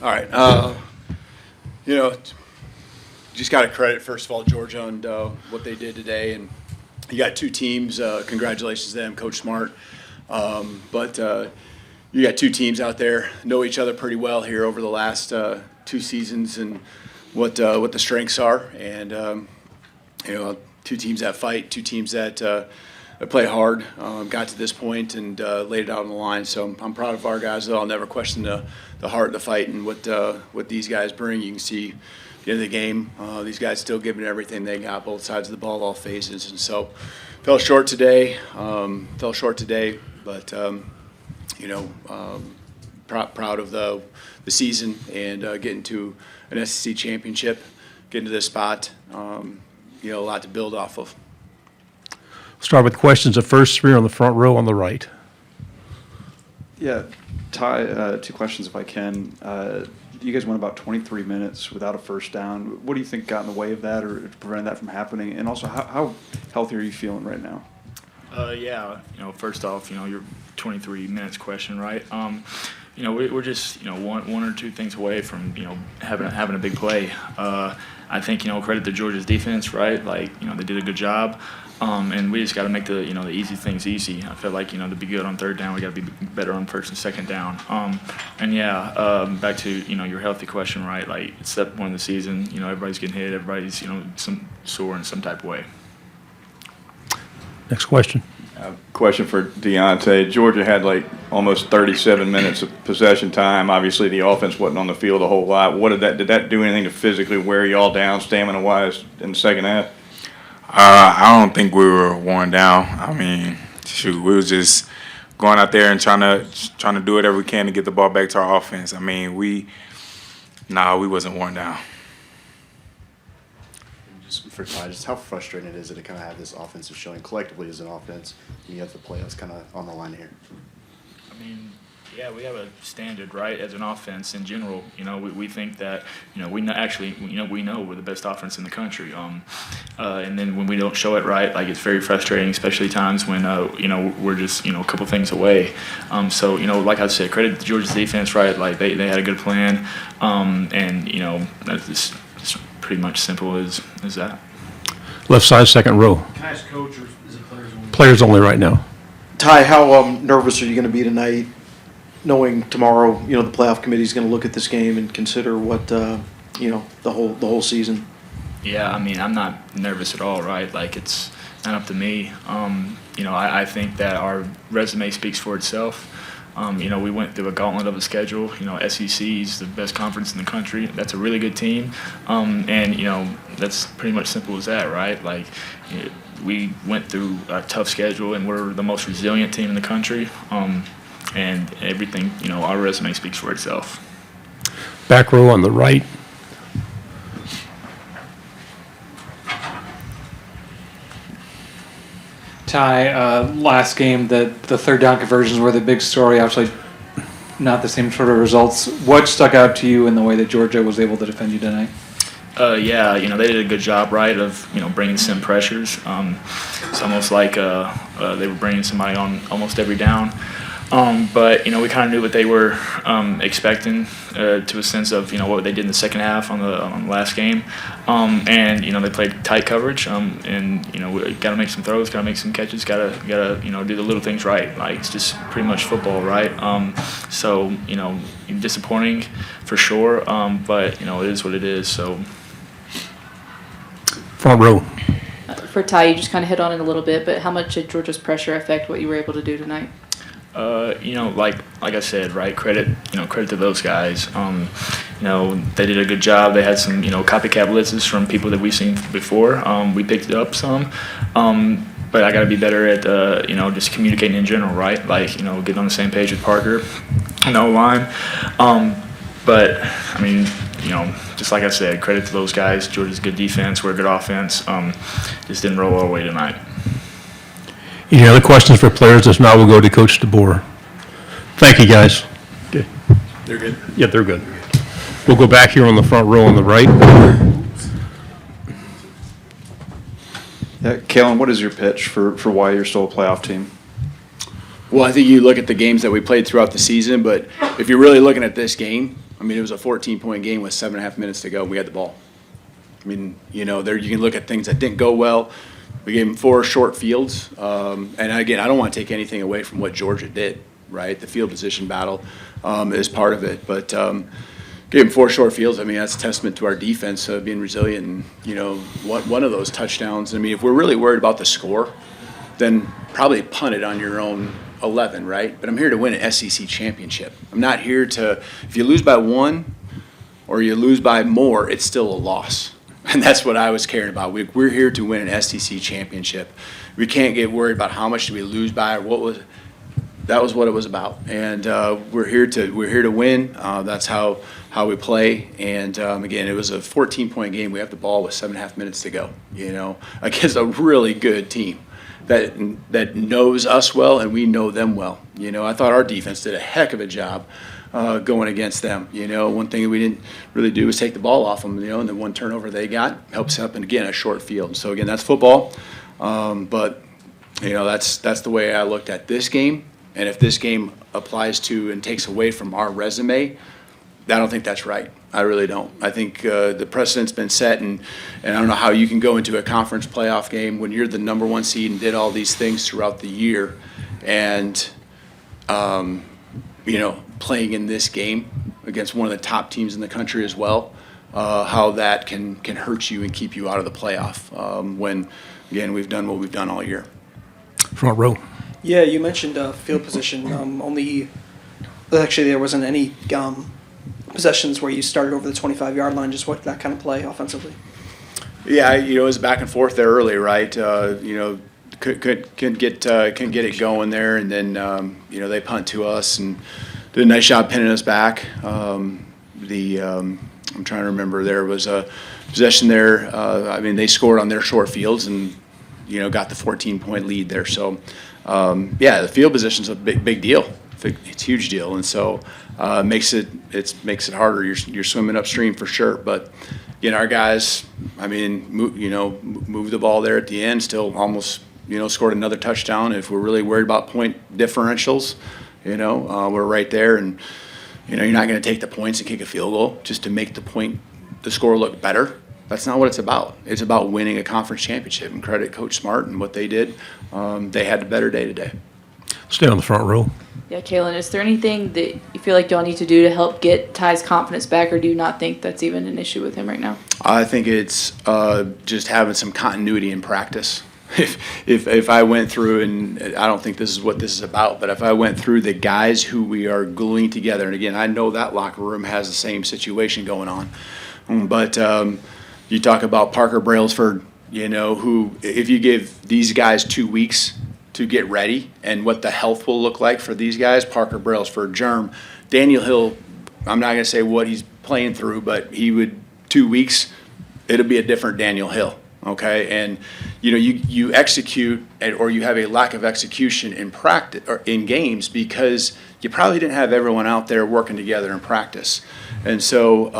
All right. Just got to credit, first of all, Georgia on what they did today. And you got two teams. Congratulations to them, Coach Smart. But you got two teams out there, know each other pretty well here over the last 2 seasons and what the strengths are. And, two teams that fight, two teams that play hard, got to this point and laid it out on the line. So I'm proud of our guys. I'll never question the heart of the fight and what these guys bring. You can see at the end of the game, these guys still giving everything they got, both sides of the ball, all phases. And so fell short today, but proud of the season and getting to an SEC championship, getting to this spot. A lot to build off of. Start with questions. The first three on the front row on the right. Yeah, Ty, 2 questions if I can. You guys went about 23 minutes without a first down. What do you think got in the way of that or prevented that from happening? And also, how healthy are you feeling right now? First off, your 23 minutes question, right? We're just, one or two things away from, having a big play. I think, credit to Georgia's defense, right? Like, they did a good job. And we just got to make the easy things easy. I feel like, to be good on third down, we got to be better on first and second down. Back to, your healthy question, right? Like, it's step 1 of the season. Everybody's getting hit. Everybody's, some sore in some type of way. Next question. Question for Deontae. Georgia had almost 37 minutes of possession time. Obviously, the offense wasn't on the field a whole lot. Did that do anything to physically wear y'all down, stamina-wise, in the second half? I don't think we were worn down. I mean, we was just going out there and trying to do whatever we can to get the ball back to our offense. I mean, we wasn't worn down. Just for Ty, just how frustrating is it to kind of have this offensive showing collectively as an offense, and you have the playoffs kind of on the line here? I mean, yeah, we have a standard, right, as an offense in general. We think that, we know we're the best offense in the country. And then when we don't show it right, it's very frustrating, especially times when, we're just, a couple things away. So, like I said, credit to Georgia's defense, right? They had a good plan. That's just pretty much simple as that. Left side, second row. Can I ask coach or is it players only? Players only right now. Ty, how nervous are you going to be tonight, knowing tomorrow, the playoff committee is going to look at this game and consider what, the whole season? Yeah, I mean, I'm not nervous at all, right? It's not up to me. I think that our resume speaks for itself. We went through a gauntlet of a schedule. SEC is the best conference in the country. That's a really good team. That's pretty much simple as that, right? We went through a tough schedule, and we're the most resilient team in the country. And everything, our resume speaks for itself. Back row on the right. Ty, last game, the third down conversions were the big story. Obviously, not the same sort of results. What stuck out to you in the way that Georgia was able to defend you tonight? They did a good job, right, of, bringing some pressures. It's almost like they were bringing somebody on almost every down. But, we kind of knew what they were expecting to a sense of, what they did in the second half on the last game. They played tight coverage. We got to make some throws, got to make some catches, got to do the little things right. It's just pretty much football, right? Disappointing for sure, but, it is what it is. So. Front row. For Ty, you just kind of hit on it a little bit, but how much did Georgia's pressure affect what you were able to do tonight? Like I said, right, credit to those guys. They did a good job. They had some, copycat blitzes from people that we've seen before. We picked it up some. But I got to be better at, just communicating in general, right? Getting on the same page with Parker and the O-line. But, I mean, just like I said, credit to those guys. Georgia's good defense. We're a good offense. Just didn't roll our way tonight. Any other questions for players? If not, we'll go to Coach DeBoer. Thank you, guys. Okay. They're good? Yeah, they're good. We'll go back here on the front row on the right. Kalen, what is your pitch for why you're still a playoff team? Well, I think you look at the games that we played throughout the season, but if you're really looking at this game, I mean, it was a 14-point game with 7.5 minutes to go. We had the ball. I mean, there you can look at things that didn't go well. We gave them 4 short fields. And again, I don't want to take anything away from what Georgia did, right? The field position battle is part of it. But gave them 4 short fields. I mean, that's a testament to our defense being resilient. And, one of those touchdowns, I mean, if we're really worried about the score, then probably punt it on your own 11, right? But I'm here to win an SEC championship. I'm not here to, if you lose by 1 or you lose by more, it's still a loss. And that's what I was caring about. We're here to win an SEC championship. We can't get worried about how much did we lose by or that was what it was about. And we're here to win. That's how we play. And again, it was a 14-point game. We have the ball with 7.5 minutes to go, against a really good team that knows us well and we know them well. I thought our defense did a heck of a job going against them. One thing we didn't really do was take the ball off them, and the one turnover they got helps up, and again, a short field. So again, that's football. But that's the way I looked at this game. And if this game applies to and takes away from our resume, I don't think that's right. I really don't. I think the precedent's been set, and I don't know how you can go into a conference playoff game when you're the number 1 seed and did all these things throughout the year, and playing in this game against one of the top teams in the country as well, how that can hurt you and keep you out of the playoff when, again, we've done what we've done all year. Front row. Yeah, you mentioned field position. Actually, there wasn't any possessions where you started over the 25-yard line. Just what that kind of play offensively? Yeah, it was back and forth there early, right? Couldn't get it going there, and then they punt to us and did a nice job pinning us back. I'm trying to remember, there was a possession there. They scored on their short fields and got the 14-point lead there. So the field position's a big deal. It's a huge deal, and so makes it harder. You're swimming upstream for sure, but our guys, moved the ball there at the end, still almost scored another touchdown. If we're really worried about point differentials, we're right there, and you're not going to take the points and kick a field goal just to make the score look better. That's not what it's about. It's about winning a conference championship, and credit Coach Smart and what they did. They had a better day today. Stay on the front row. Yeah, Kalen, is there anything that you feel like y'all need to do to help get Ty's confidence back, or do you not think that's even an issue with him right now? I think it's just having some continuity in practice. If I went through, and I don't think this is what this is about, but if I went through the guys who we are gluing together, and again, I know that locker room has the same situation going on, but you talk about Parker Brailsford, who, if you give these guys 2 weeks to get ready and what the health will look like for these guys, Parker Brailsford, Germ, Daniel Hill, I'm not going to say what he's playing through, but 2 weeks, it'll be a different Daniel Hill. Okay, and you execute, or you have a lack of execution in practice or in games because you probably didn't have everyone out there working together in practice, and so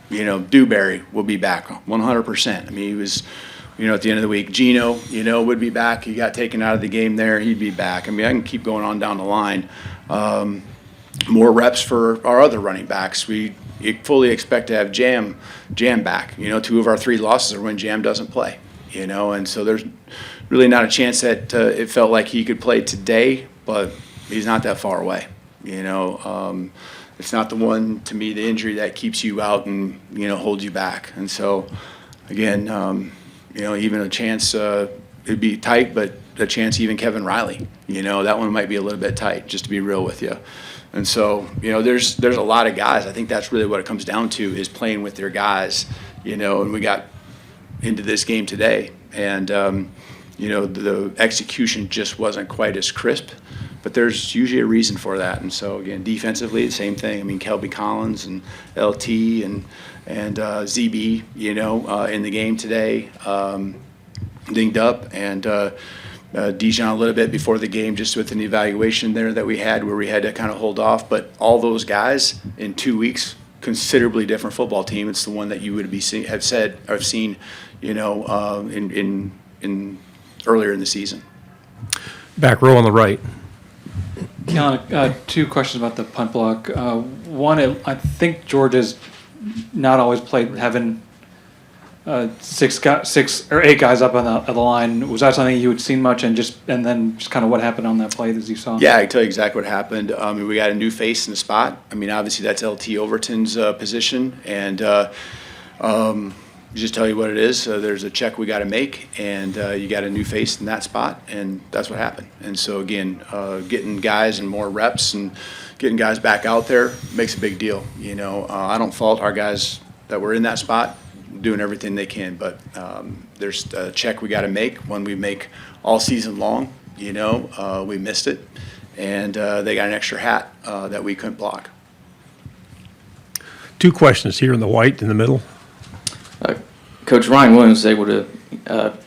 Dewberry will be back 100%. He was, at the end of the week, Gino, would be back. He got taken out of the game there. He'd be back. I can keep going on down the line. More reps for our other running backs. We fully expect to have Jam back. 2 of our 3 losses are when Jam doesn't play. And so there's really not a chance that it felt like he could play today, but he's not that far away. It's not the one, to me, the injury that keeps you out and holds you back. And so again, even a chance it'd be tight, but a chance even Kevin Riley. That one might be a little bit tight, just to be real with you. And so, there's a lot of guys. I think that's really what it comes down to, is playing with their guys, and we got into this game today. And, the execution just wasn't quite as crisp, but there's usually a reason for that. And so, again, defensively, the same thing. Kelby Collins and LT and ZB, in the game today, dinged up, and Dijon a little bit before the game, just with an evaluation there that we had where we had to kind of hold off. But all those guys in 2 weeks, considerably different football team. It's the one that you would have seen, in earlier in the season. Back row on the right. Kalen, two questions about the punt block. One, I think Georgia's not always played having six or eight guys up on the line. Was that something you had seen much, and then just kind of what happened on that play as you saw? Yeah, I can tell you exactly what happened. We got a new face in the spot. I mean, obviously that's LT Overton's position, and just tell you what it is. There's a check we got to make, and you got a new face in that spot, and that's what happened. And so again, getting guys and more reps and getting guys back out there makes a big deal. You know, I don't fault our guys that were in that spot, doing everything they can, but there's a check we got to make, one we make all season long. You know, we missed it, and they got an extra hat that we couldn't block. Two questions here in the white in the middle. Coach Ryan Williams was able to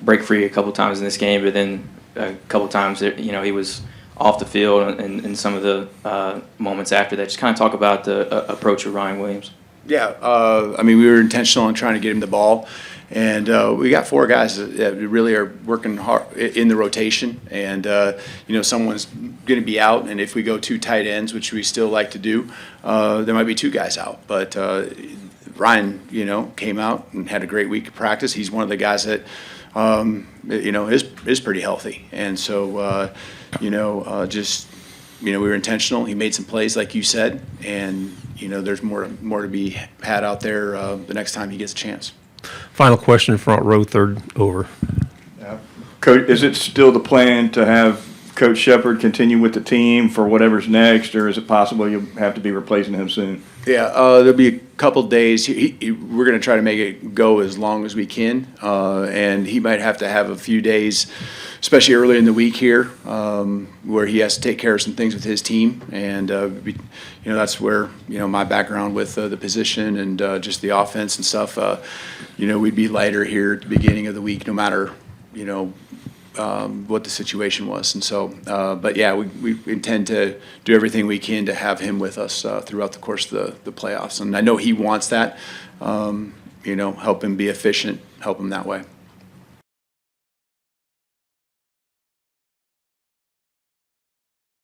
break free a couple times in this game, but then a couple times, he was off the field and some of the moments after that. Just kind of talk about the approach of Ryan Williams. Yeah, I mean, we were intentional in trying to get him the ball, and we got four guys that really are working hard in the rotation, and someone's going to be out, and if we go two tight ends, which we still like to do, there might be two guys out, but Ryan, came out and had a great week of practice. He's one of the guys that, is pretty healthy. And so, we were intentional. He made some plays, like you said, and, there's more to be had out there the next time he gets a chance. Final question, front row, third over. Coach, is it still the plan to have Coach Shepard continue with the team for whatever's next, or is it possible you'll have to be replacing him soon? Yeah, there'll be a couple days. We're going to try to make it go as long as we can, and he might have to have a few days, especially early in the week here, where he has to take care of some things with his team, and that's where my background with the position and just the offense and stuff. We'd be lighter here at the beginning of the week, no matter what the situation was. And so, but yeah, we intend to do everything we can to have him with us throughout the course of the playoffs. And I know he wants that, help him be efficient, help him that way.